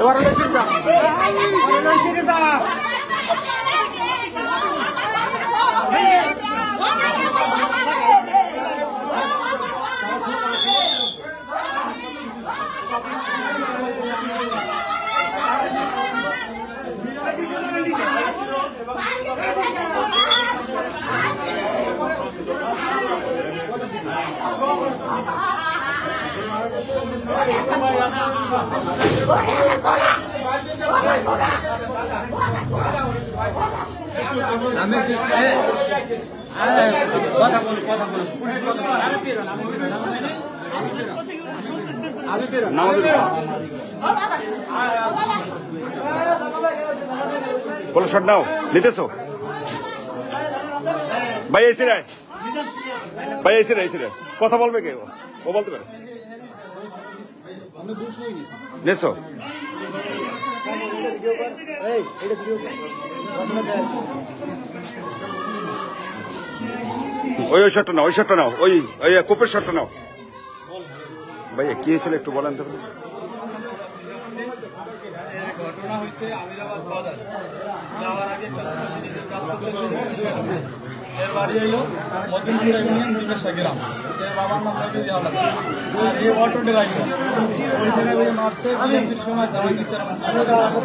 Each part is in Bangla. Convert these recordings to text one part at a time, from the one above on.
এবার হলো সিরিজা বলো শট নাও নিতেছো ভাই এসে রে ভাই এসে রে কথা বলবে কে ও বলতে পারে নেছো ওই শটটা নাও ওই কোপের শটটা নাও ভাইয়া কি হয়েছিল একটু বলেন তো ঘটনা হয়েছে আমিরাবাদ বাজার যাওয়ার আগে এর বাড়ি হইল মদিনপুর ইউনিয়ন দিবেশা গ্রাম। এর বাবার নাম থাকে জিয়াউল আর এই অটো ড্রাইভার ওই জায়গায় মারছে বিএনপির সময় জামাই দিচ্ছে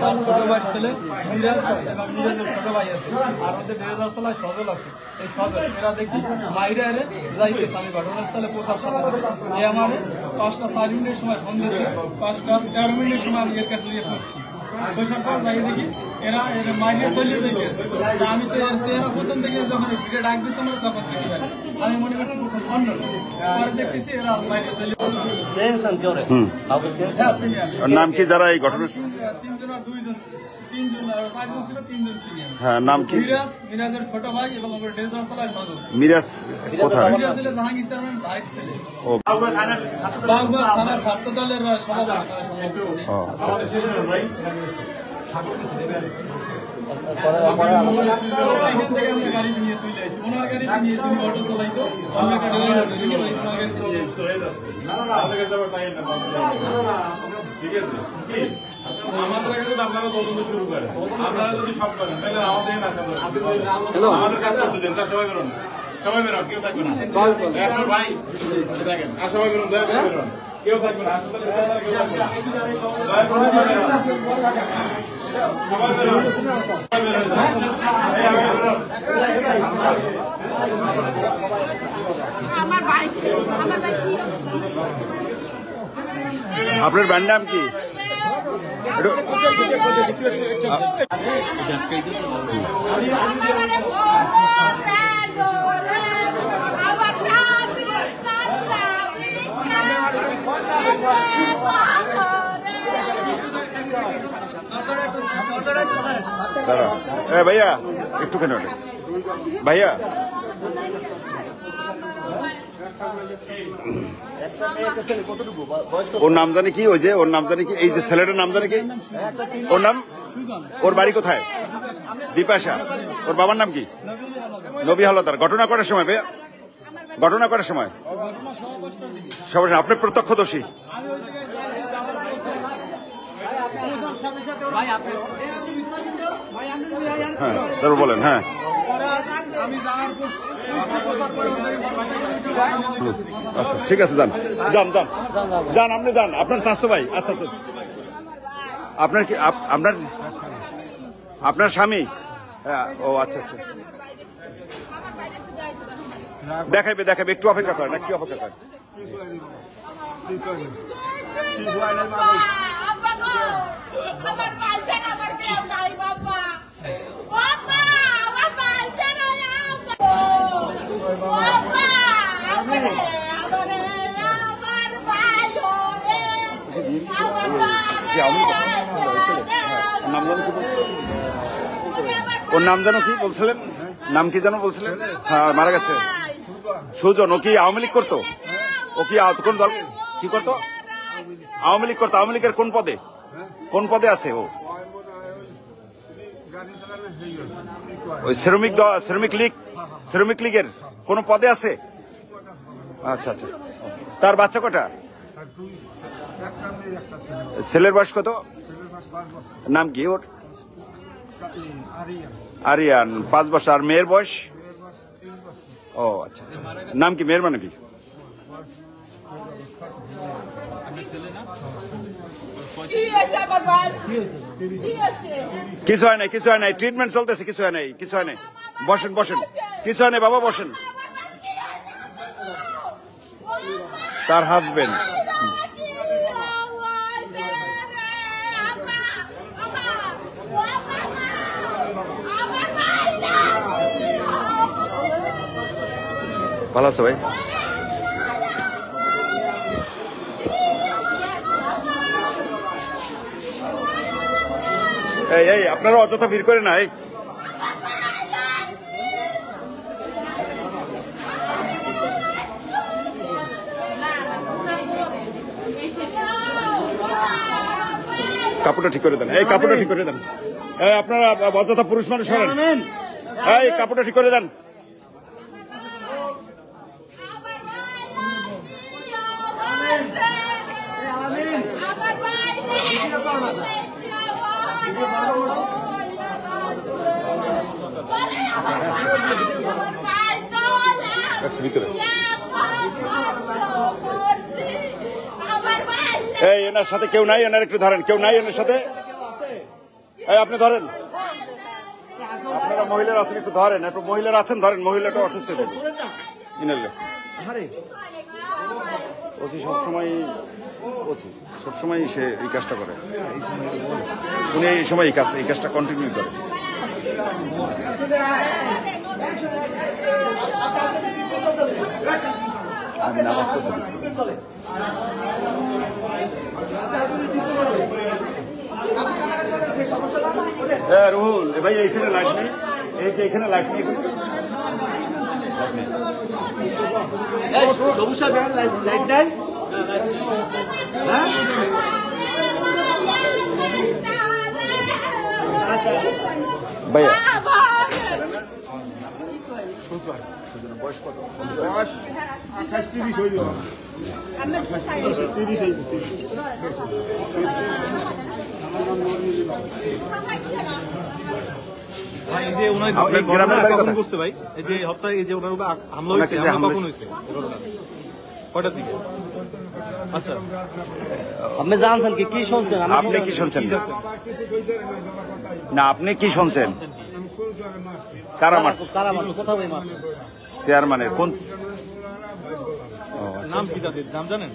তার ছোট ভাই ছেলে মিরাজ এবং মিরাজের ছোট ভাই আছে আর ওদের ড্রেজার চালায় সজল আছে। এই সজল এরা দেখি মাইরে এরে যাইতেছে আমি ঘটনাস্থলে পৌঁছার সাথে এ আমার 5টা 4 মিনিটের সময় ফোন দিয়েছে 5টা 13 মিনিটের সময় আমি এর কাছে গিয়ে পৌঁছছি পৌঁছার পর যাই দেখি এরা মাইরে চলে যাইতেছে। আমি তো এর চেহারা প্রথম থেকে যখন ভিডিও ডাক দিচ্ছে না তখন দেখি আমি মনে করছি অন্য পরে দেখতেছি এরা মাইরে চলে নাম কি যারা এই ঘটনা 3জন আর 2জন 3জন আর 4জন ছিল 3জন সিনিয়র। হ্যাঁ নাম কি মিরাজের ছোট ভাই এবং ওর ড্রেজার চালায় সজল। মিরাজ কোথায়? মিরাজ ছিল জাহাঙ্গীর চেয়ারম্যান ভাইস ছেলে ও বাগবা থানা ছাত্র দলের সভাপতি। ও এখান থেকে আমরা গাড়ি নিয়ে তুলে আসি ওনার গাড়ি নিয়ে এসে অটো চালাইতো আমরা একটা ড্রাইভার নিয়ে ওই ওনার গাড়ি নিয়ে ঠিক আছে আমাদের কাছে আপনারা তদন্ত শুরু করেন আপনারা যদি সব করেন তাহলে আমাদের আমাদের কাজ করতে দেন সবাই বেরোন কেউ থাকবে না এখন ভাই দেখেন আর সবাই বেরোন দয়া করে বেরোন কেউ থাকবে না হাসপাতালে কেউ থাকবে না দয়া করে সবাই বেরোন আপনার ব্যান্ড নাম কি? ভাইয়া একটুখানি ভাইয়া ওর নাম জানে কি? ওই যে ওর নাম জানে কি? এই যে ছেলেটার নাম জানে কি? ওর নাম? ওর বাড়ি কোথায়? দ্বীপাশা। ওর বাবার নাম কি? নবী হাওলাদার। ঘটনা করার সময় ভাইয়া ঘটনা করার সময় সবাই আপনি প্রত্যক্ষদর্শী? হ্যাঁ তারপর বলেন। হ্যাঁ আচ্ছা ঠিক আছে যান যান যান যান আপনি যান আপনার স্বাস্থ্য ভাই। আচ্ছা আচ্ছা আপনার কি আপনার স্বামী? ও আচ্ছা আচ্ছা দেখাবে একটু অপেক্ষা করেন একটু অপেক্ষা করেন। ওর নাম যেন কি বলছিলেন? নাম কি যেন বলছিলেন? হ্যাঁ মারা গেছে সুজন। ও কি আওয়ামী লীগ করতো? ও কি কোন দল কি করতো? আওয়ামী লীগ করতো। আওয়ামী লীগের কোন পদে আছে ও? ওই শ্রমিক লীগের কোন পদে আছে? আচ্ছা আচ্ছা। তার বাচ্চা কটা? ছেলের বয়স কত? নাম কি ওর? আরিয়ান, 5 বছর। আর মেয়ের বয়স? ও আচ্ছা আচ্ছা। নাম কি মেয়ের? মানে কি? কিছু হয় নাই, কিছু হয় নাই, ট্রিটমেন্ট চলতেছে, কিছু হয় নাই, কিছু হয় নাই। বসেন বসেন, কিছু হয় নাই বাবা, বসেন। তার হাজবেন্ড ভালো আছে ভাই? এই এই আপনারা অযথা ভিড় করে না। কাপড়টা ঠিক করে দেন, এই কাপড়টা ঠিক করে দেন। এই আপনারা অযথা পুরুষ মানুষ সরেন, এই কাপড়টা ঠিক করে দেন। ভিতরে এই এনার সাথে কেউ নাই, এনার একটু ধরেন। কেউ নাই এনার সাথে? এই আপনি ধরেন, আপনারা মহিলারা আছেন, একটু ধরেন। একটু মহিলারা আছেন, ধরেন। মহিলাটা অসুস্থ ওসি সবসময় সে এই কাজটা করে। উনি এই সময় এই কাজটা কন্টিনিউ করে। আমি নামাজ পড়তে দিচ্ছি। রুহুল ভাই, এই সাইডে লাইট নেই, এই যে এখানে লাইট নেই, সমস্যা লাইট নাই। ভাইয়া বয়স কত? বয়স 28-30 হইল। ভাই এই যে ওনার গ্রামের বাড়ি কখন বুঝতে ভাই? এই যে হপ্তাহে এই যে ওনার উপর হামলা হয়েছে, কখন হয়েছে? কয়টার দিকে? আচ্ছা, আপনি জানছেন কি? কি শুনছেন? আপনি কি শুনছেন? না, আপনি কি শুনছেন? কারা মারছে? কোথাও মারছে? চেয়ারম্যানের কোন নাম কি তাদের? নাম জানেন?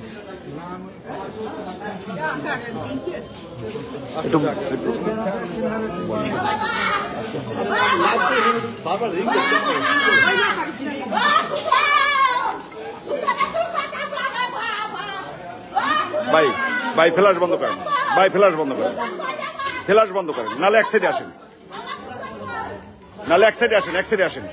একটু ভাই ভাই ফ্ল্যাশ বন্ধ করেন, ভাই ফ্ল্যাশ বন্ধ করেন, ফ্ল্যাশ বন্ধ করেন, নালে এক সাইডে আসেন, নালে এক সাইডে আসেন, এক সাইডে আসেন।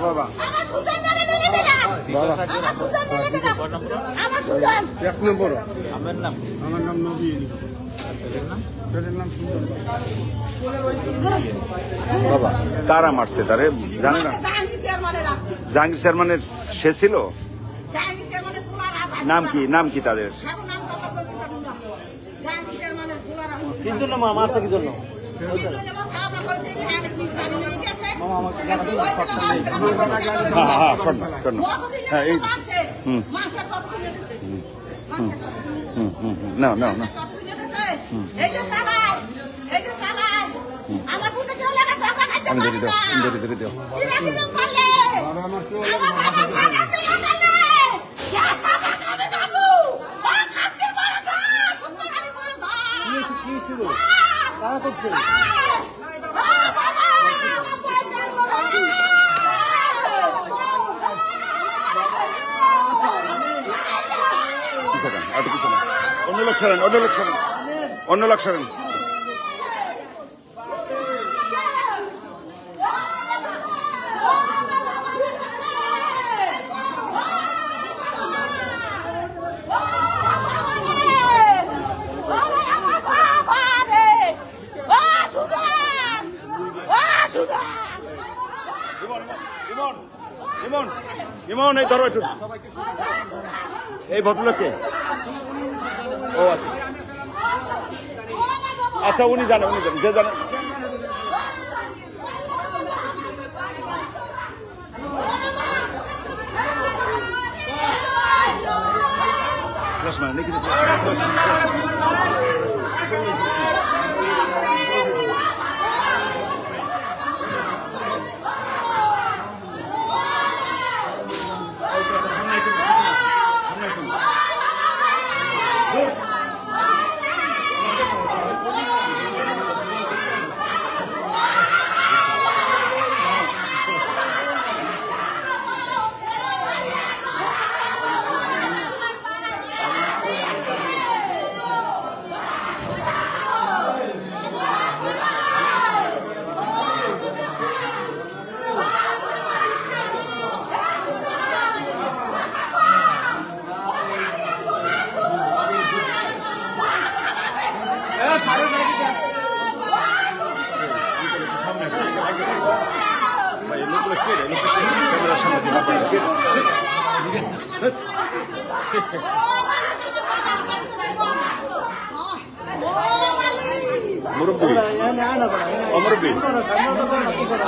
বাবা এক নম্বর। আমার নাম নবী। বাবা কারা মারছে তারে জানে না? জাহাঙ্গীর চেয়ারম্যানের সে ছিল? নাম কি? নাম কি তাদের? কি জন্য মারছে? কি জন্য? না না না, আমি ধরে দেও, ধরে দেও। কি ছিল? কারা করছে? অন্য লোক সরেন, অন্য লোক সরেন, অন্য লোক সরেন। ইমন ইমন ইমন এই ধরো একটু এই ভদ্রলোককে ও আচ্ছা আচ্ছা উনি জানেন যে জানেন নাকি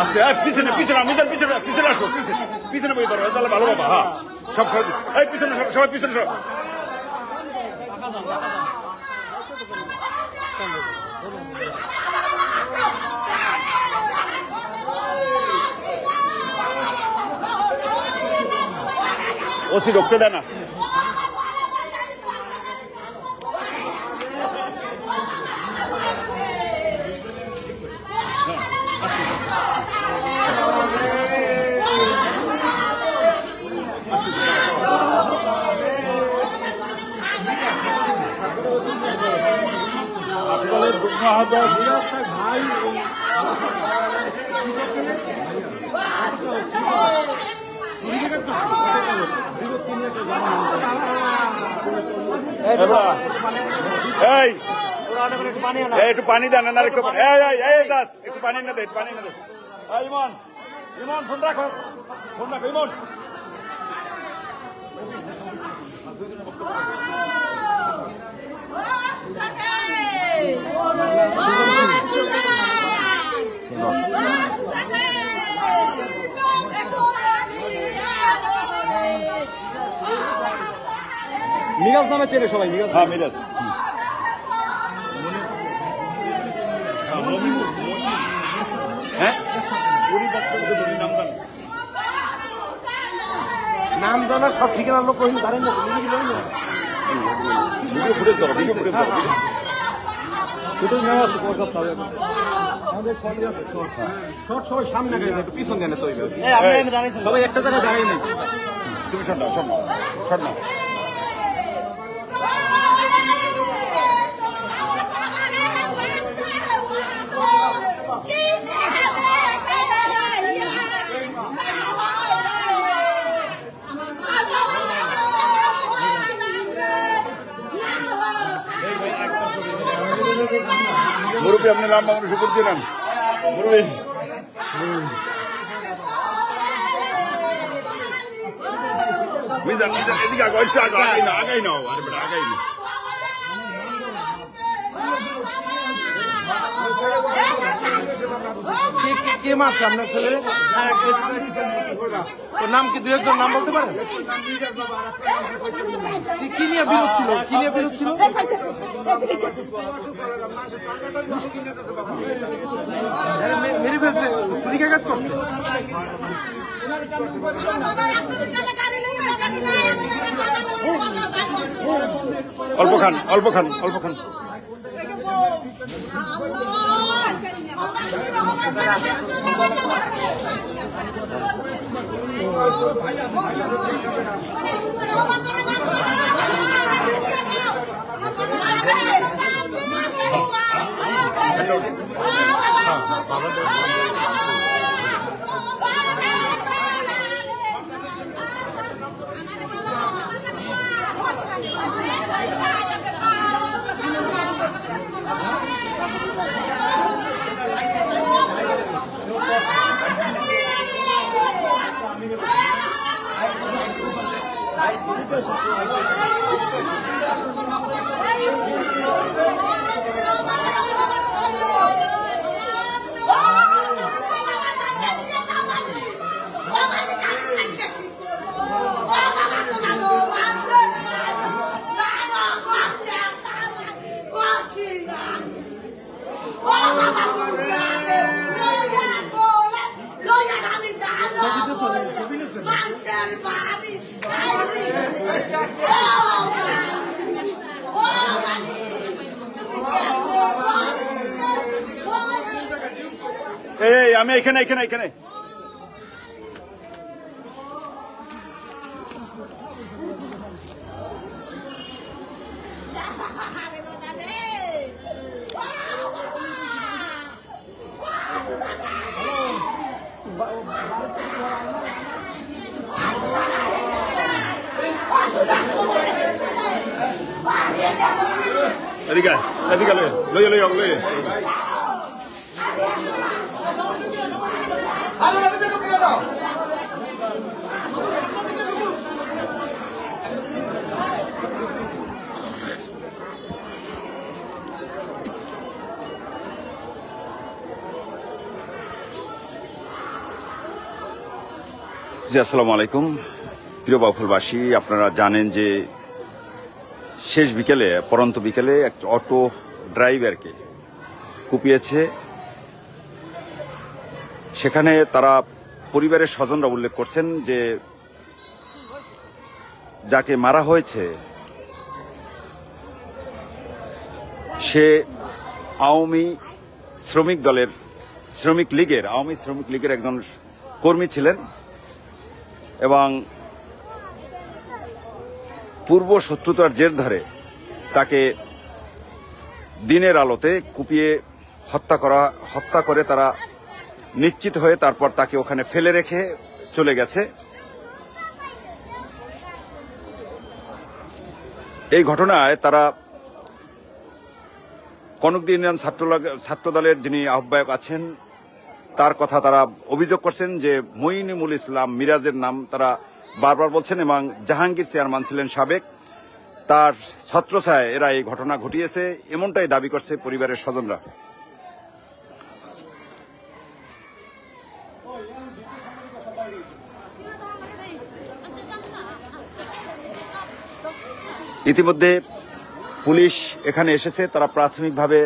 আস্তে পিছনে পিছনে মিজান পিছনে পিছনে আসো পিছনে বই ধরো তাহলে ভালো বাবা হ্যাঁ সব এই পিছনে সবাই পিছনে সব ওসি ঢুকতে দেয় না ভাই একটু পানি দেন না একটু পানি না দে পানি না দে ইমন ইমন ফোন রাখো ইমন মিরাজ নামে চেনে সবাই মিরাজ। হ্যাঁ মিরাজ। হ্যাঁ নাম জানা সব ঠিকানার লোক কহিল জানেন না সবাই সামনে একটু পিছন দেন তো সবাই একটা জায়গায় দাঁড়িয়ে নেই তুমি শোন না মুরব্বী আপনার নাম আমার শুকুর দিলাম মুরব্বী মিজান এদিকে আগাই নাও আরে বেটা আগাই না কে মারছে আপনার ছেলে? তোর নাম কি? 2-1 নাম বলতে পারেন? কি নিয়ে বিরোধ ছিল? মেরে ফেলছে, ছুরিকাঘাত করছে। অল্প খান এই আমি এখানে এখানে এখানে এদিকে এদিকে লই লই লই লই জি আসসালামু আলাইকুম প্রিয় বাউফলবাসী, আপনারা জানেন যে শেষ বিকেলে পরন্ত বিকেলে এক অটো ড্রাইভারকে কুপিয়েছে। সেখানে তারা পরিবারের স্বজনরা উল্লেখ করছেন যে যাকে মারা হয়েছে সে আওয়ামী শ্রমিক লীগের একজন কর্মী ছিলেন এবং পূর্ব শত্রুতার জের ধরে তাকে দিনের আলোতে কুপিয়ে হত্যা করে তারা নিশ্চিত হয়ে তারপর তাকে ওখানে ফেলে রেখে চলে গেছে। এই ঘটনায় তারা কনকদি ইউনিয়ন ছাত্রদলের যিনি আহ্বায়ক আছেন তার কথা তারা অভিযোগ করছেন যে মঈনুল ইসলাম মিরাজের নাম তারা বারবার বলছেন এবং জাহাঙ্গীর চেয়ারম্যান ছিলেন সাবেক, তার ছত্রছায়ায় এরা এই ঘটনা ঘটিয়েছে এমনটাই দাবি করছে পরিবারের স্বজনরা। ইতিমধ্যে পুলিশ এখানে এসেছে, তারা প্রাথমিকভাবে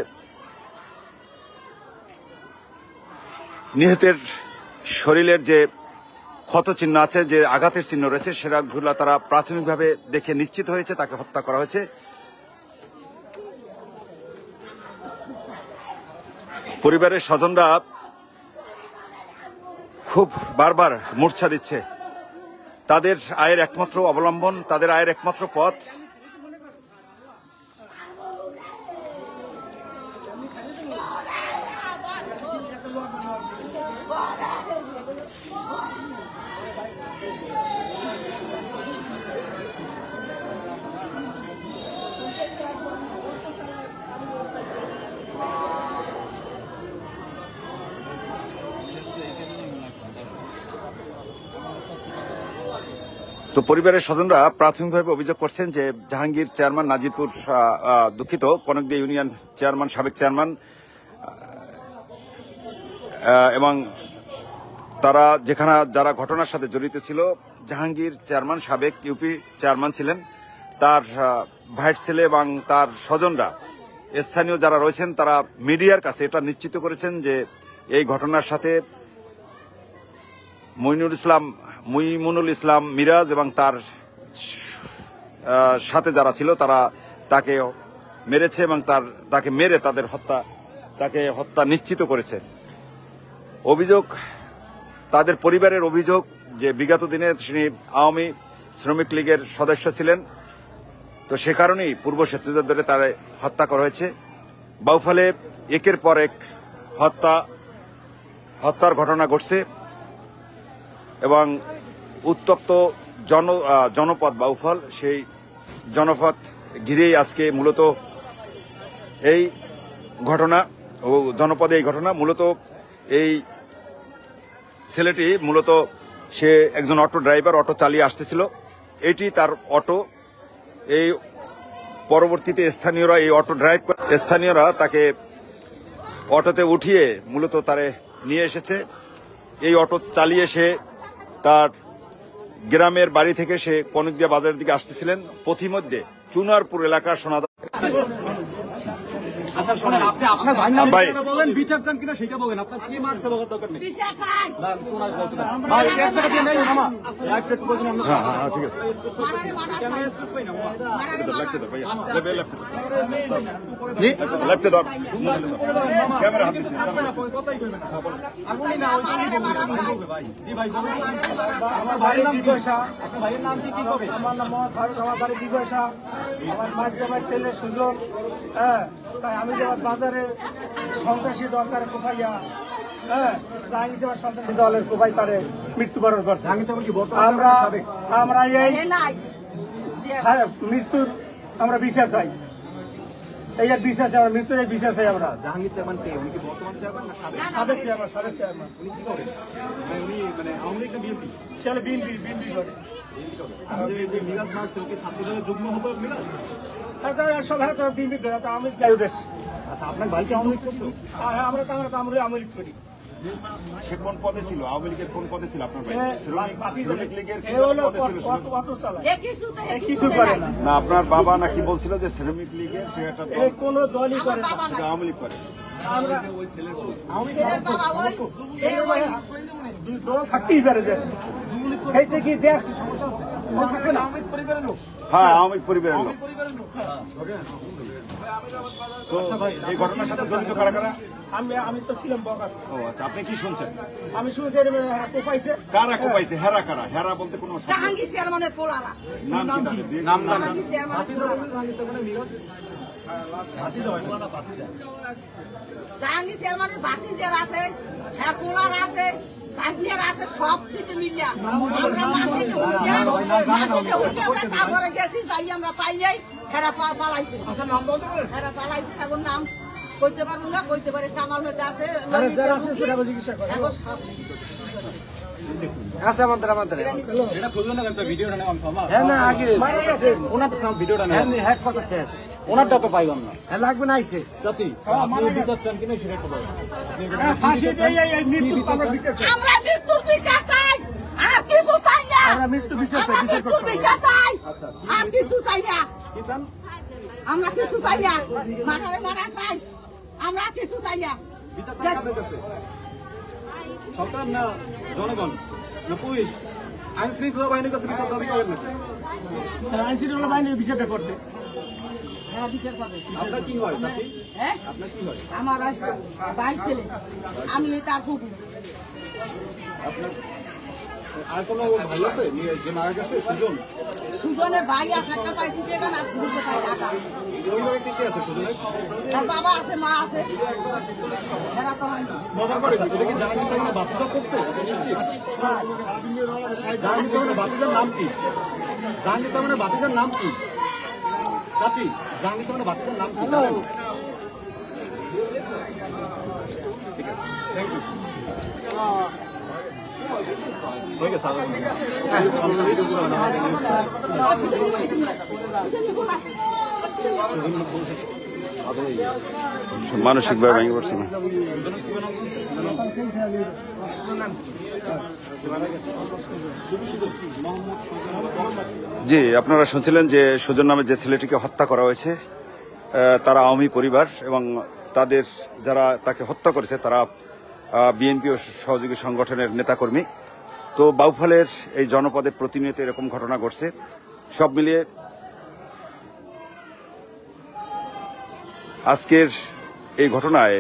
নিহতের শরীরের যে ক্ষত চিহ্ন আছে, যে আঘাতের চিহ্ন রয়েছে সেগুলো তারা প্রাথমিকভাবে দেখে নিশ্চিত হয়েছে তাকে হত্যা করা হয়েছে। পরিবারের স্বজনরা খুব বারবার মূর্ছা দিচ্ছে, তাদের আয়ের একমাত্র অবলম্বন, তাদের আয়ের একমাত্র পথ তো পরিবারের স্বজনরা প্রাথমিকভাবে অভিযোগ করছেন যে Jahangir chairman Nazirpur Kanakdi union chairman সাবেক চেয়ারম্যান এবং তারা যারা ঘটনার সাথে জড়িত ছিল, জাহাঙ্গীর চেয়ারম্যান সাবেক ইউপি চেয়ারম্যান ছিলেন, তার ভাইয়ের ছেলে এবং তার স্বজনরা স্থানীয় যারা রয়েছেন তারা মিডিয়ার কাছে এটা নিশ্চিত করেছেন যে এই ঘটনার সাথে মঈনুল ইসলাম মিরাজ এবং তার সাথে যারা ছিল তারা তাকে মেরেছে এবং তাকে মেরে তাকে হত্যা নিশ্চিত করেছে। তাদের পরিবারের অভিযোগ যে বিগত দিনে তিনি আওয়ামী শ্রমিক লীগের সদস্য ছিলেন, তো সে কারণেই পূর্ব শত্রুতার ধরে তারা হত্যা করা হয়েছে। বাউফলে একের পর এক হত্যার ঘটনা ঘটছে এবং উত্তপ্ত জনপদ বাউফল, সেই জনপদ ঘিরেই আজকে মূলত এই ঘটনা মূলত এই ছেলেটি সে একজন অটো ড্রাইভার, অটো চালিয়ে আসতেছিল এটি তার অটো। এই পরবর্তীতে স্থানীয়রা এই অটো ড্রাইভ করে, স্থানীয়রা তাকে অটোতে উঠিয়ে মূলত তারে নিয়ে এসেছে। এই অটো চালিয়ে সে তার গ্রামের বাড়ি থেকে সে কনকদিয়া বাজারের দিকে আসতেছিলেন। পথিমধ্যে চুনারপুর এলাকার সোনা আচ্ছা শোনেন, আপনি আপনার ভাইয়ের নাম ভাই। বলেন, বিচার চান কিনা সেটা বলেন। আপনার কি মারছে বলার দরকার নেই। বিচার চাই। ভাই এক টাকা দিয়ে নেই মামা, লাইভ প্লেট বলছেন আমরা। হ্যাঁ ঠিক আছে। মারারে মারার চাই। স্পেস পাই না মামা। মারারে মারার। লাইভটা ধর ভাইয়া, লাইভটা ধর, ক্যামেরা হাত দিচ্ছে। কথাই কইবেন না। আপনি না ওই ভাই বলবে ভাই। জি ভাই বলুন। আমার ভাইয়ের নাম কি? আপনার ভাইয়ের নাম কি হবে? আমার নাম মোহাম্মদ ফারুক, আমার বাড়ি দিবসা, আমার মাঝে আমার ছেলে সুজন। হ্যাঁ, তাই আমি যাওয়ার বাজারে সন্ত্রাসী দরকার কোপাইয়া, হ্যাঁ, জাহাঙ্গীর সাহেবের সন্ত্রাসী দলের কোপাই তারে মৃত্যুবরণ করছে। জাহাঙ্গীর সাহেব কি আমরা এই এ নাই। হ্যাঁ, মৃত্যুর আমরা বিচার চাই। এই আর বিচার চাই, আমরা মৃত্যুর এই বিচার চাই আমরা। জাহাঙ্গীর চেয়ারম্যান কে? উনি কি বর্তমান চেয়ারম্যান না সাবেক? সাবেক চেয়ারম্যান, সাবেক চেয়ারম্যান। উনি কি করেন? মানে উনি মানে আওয়ামী লীগ না বিএনপি? ছেলে বিএনপি করে। আমাদের এই যে মিরাজ মার্কস কি ছাত্রদলের যুগ্ম আহ্বায়ক মিরাজ? সব হ্যাঁ বিএনপি করে, তা আমি যাই উদ্দেশ্য। আচ্ছা আপনার ভাইকে আওয়ামী লীগ করতো? হ্যাঁ, আমরা আমলি করি। সে কোন পদে ছিল? আওয়ামী লীগের কোন পদে ছিল আপনার ভাই? শ্রমিক লীগের এ হলো পদে ছিল? অটো চালায়। এ কিছুতে কিছু করে না। না, আপনার বাবা নাকি বলছিল যে শ্রমিক লীগের সে একটা দল, এই কোনো দলই করে না। বাবা নাই। আওয়ামী লীগ করে। আমরা ছেলের বাবা ওই সে ওই দল থাকতেই পারে দেশ। এইতে কি দেশ থাকবে না? হ্যাঁ, আওয়ামী লীগ পরিবারের লোক। তো এই ঘটনার সাথে জড়িত কারা কারা? আমি তো ছিলাম বকাত। ও আচ্ছা, আপনি কি শুনছেন? আমি শুনছি কোপাইছে। কারা কোপাইছে? হেরা কারা? হেরা বলতে কোনো জাহাঙ্গীর চেয়ারম্যানের পোলারা। নাম কি তাদের? নাম জাহাঙ্গীর চেয়ারম্যানের পোলারা। জাহাঙ্গীর চেয়ারম্যানের ভাতিজার আছে, হ্যাঁ পোলার আছে, ভাগ্নের আছে, সব কিছু মিলিয়া আমরা মাসিতে উঠে আমরা তারপরে গেছি, যাই আমরা পাই নাই, হেরা পালাইছে। হেরা পালাইছে, এখন নাম কইতে পারবো না, কইতে পারে কামাল মেয়েটা আছে। যারা আছে সেটা চিকিৎসা করে। এখন সব আচ্ছা আমাদের এটা খুলবেন না কেন? ভিডিওটা নেওয়া মামা। হ্যাঁ না আগে মারা গেছে। ওনার নাম ভিডিওটা নেওয়া। হ্যাঁ কথা শেষ ওনারটা তো পাইলাম না। হ্যাঁ লাগবে না আইসে চাচি আপনি বিচার চান কিনা সেটা একটু বলেন। হ্যাঁ, ফাঁসি দিয়ে এই মৃত্যুর আমরা বিচার চাই। আমরা মৃত্যুর বিচার চাই, আর কিছু চাই না। আমরা মৃত্যু বিচার চাই, আমরা বিচার মৃত্যুর করতে হবে। বিচার চাই, আচ্ছা। আর কিছু চাই না। কি চান? আমরা কিছু চাই না, মারারে মারা চাই, আমরা কিছু চাই না। বিচার চান কাদের কাছে? সরকার না জনগণ না পুলিশ? আইন শৃঙ্খলা বাহিনীর কাছে বিচার দাবি করেন নাকি? আইন শৃঙ্খলা বাহিনী বিচারটা করবে। হ্যাঁ, বিচার পাবে। আপনার কি হয় চাচি? হ্যাঁ, আপনার কি হয়? আমার বাইশ ছেলে, আমি তার কুকুর। আর কোনো ভাই আছে যে মারা গেছে? সুজন? সুজনের ভাই আছে, একটা পাইছি যেখানে, আর সুজন কোথায় ঢাকা। ওই লোকের কে কে আছে সুজনের? তার বাবা আছে, মা আছে, এরা তো হয়নি। এটা কি জাহাঙ্গীর সাহেবের বাতিজা করছে? নিশ্চিত। জাহাঙ্গীর সাহেবের বাতিজার নাম কি? জাহাঙ্গীর সাহেবের বাতিজার নাম কি? চাচি জাহাঙ্গীর সাহেবের বাতিজার নাম কি? জানেন? ঠিক আছে, থ্যাংক ইউ। হয়ে গেছে মানসিকভাবে ভেঙে পড়ছে না। জি, আপনারা শুনছিলেন যে সুজন নামে যে ছেলেটিকে হত্যা করা হয়েছে, তারা আওয়ামী পরিবার এবং তাদের যারা তাকে হত্যা করেছে তারা বিএনপি ও সহযোগী সংগঠনের নেতাকর্মী। তো বাউফলের এই জনপদে প্রতিনিয়ত এরকম ঘটনা ঘটছে। সব মিলিয়ে আজকের এই ঘটনায়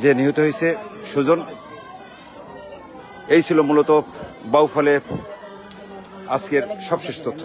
যে নিহত হয়েছে সুজন, এই ছিল মূলত বাউফলে আজকের সবশেষ তথ্য।